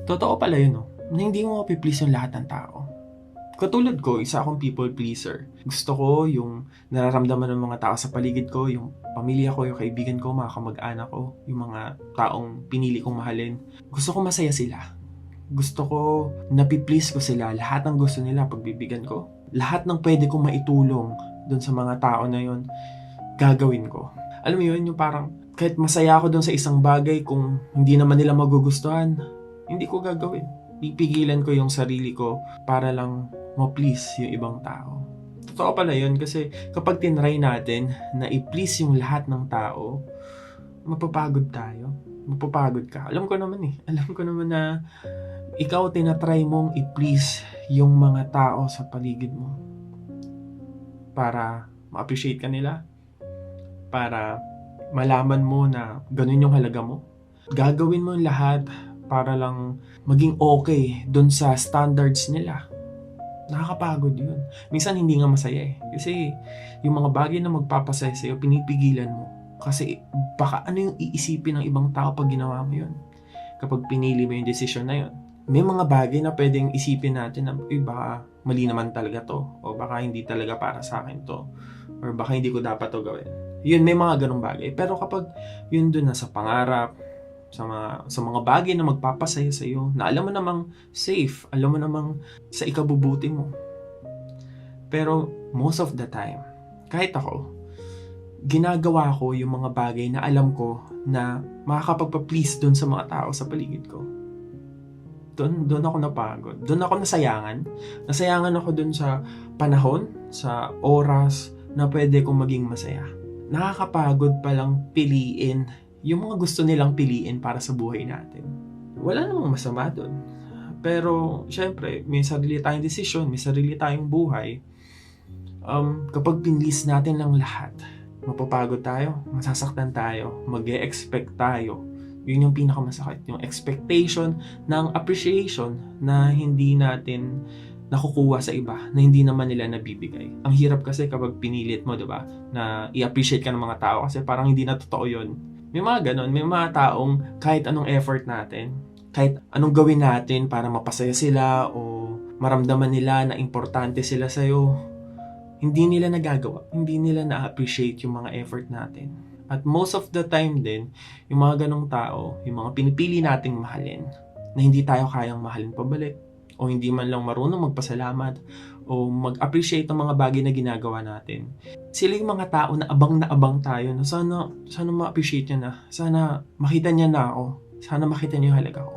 Totoo pala yun, no? Na hindi mo mapi-please yung lahat ng tao. Katulad ko, isa akong people pleaser. Gusto ko yung nararamdaman ng mga tao sa paligid ko, yung pamilya ko, yung kaibigan ko, mga kamag-anak ko, yung mga taong pinili kong mahalin. Gusto ko masaya sila. Gusto ko napi-please ko sila. Lahat ng gusto nila, pagbibigyan ko. Lahat ng pwede kong maitulong dun sa mga tao na yun, gagawin ko. Alam mo yun, yung parang kahit masaya ako dun sa isang bagay, kung hindi naman nila magugustuhan, hindi ko gagawin. Pipigilan ko yung sarili ko para lang ma-please yung ibang tao. Totoo pala yun kasi kapag tinry natin na i-please yung lahat ng tao, mapapagod tayo. Mapapagod ka. Alam ko naman eh. Alam ko naman na ikaw tinatry mong i-please yung mga tao sa paligid mo para ma-appreciate ka nila, para malaman mo na ganun yung halaga mo. Gagawin mo yung lahat para lang maging okay dun sa standards nila. Nakakapagod yun. Minsan hindi nga masaya eh. Kasi yung mga bagay na magpapasaya sa'yo, pinipigilan mo. Kasi baka ano yung iisipin ng ibang tao pag ginawa mo yun. Kapag pinili mo yung desisyon na yun. May mga bagay na pwedeng isipin natin na baka mali naman talaga to. O baka hindi talaga para sa akin to. Or baka hindi ko dapat to gawin. Yun, may mga ganong bagay. Pero kapag yun dun na sa pangarap, sa mga bagay na magpapasaya sa iyo, na alam mo namang safe, alam mo namang sa ikabubuti mo. Pero most of the time, kahit ako, ginagawa ko yung mga bagay na alam ko na makakapagpa-please dun sa mga tao sa paligid ko. Doon ako napagod. Doon ako nasayangan. Nasayangan ako dun sa panahon, sa oras na pwede kong maging masaya. Nakakapagod palang piliin yung mga gusto nilang piliin para sa buhay natin. Wala namang masama doon. Pero, syempre, may sarili tayong desisyon, may sarili tayong buhay. Kapag pinlis natin lang lahat, mapapagod tayo, masasaktan tayo, mag-e-expect tayo. Yun yung pinakamasakit. Yung expectation ng appreciation na hindi natin nakukuha sa iba, na hindi naman nila nabibigay. Ang hirap kasi kapag pinilit mo, diba, na i-appreciate ka ng mga tao kasi parang hindi na totoo yun. May mga ganon, may mga taong kahit anong effort natin, kahit anong gawin natin para mapasaya sila o maramdaman nila na importante sila sa'yo, hindi nila nagagawa, hindi nila na-appreciate yung mga effort natin. At most of the time din, yung mga ganong tao, yung mga pinipili nating mahalin, na hindi tayo kayang mahalin pabalik, o hindi man lang marunong magpasalamat, o mag-appreciate ng mga bagay na ginagawa natin. Sila yung mga tao na abang tayo na sana ma-appreciate niya na. Sana makita niya na ako. Sana makita niya yung halaga ko.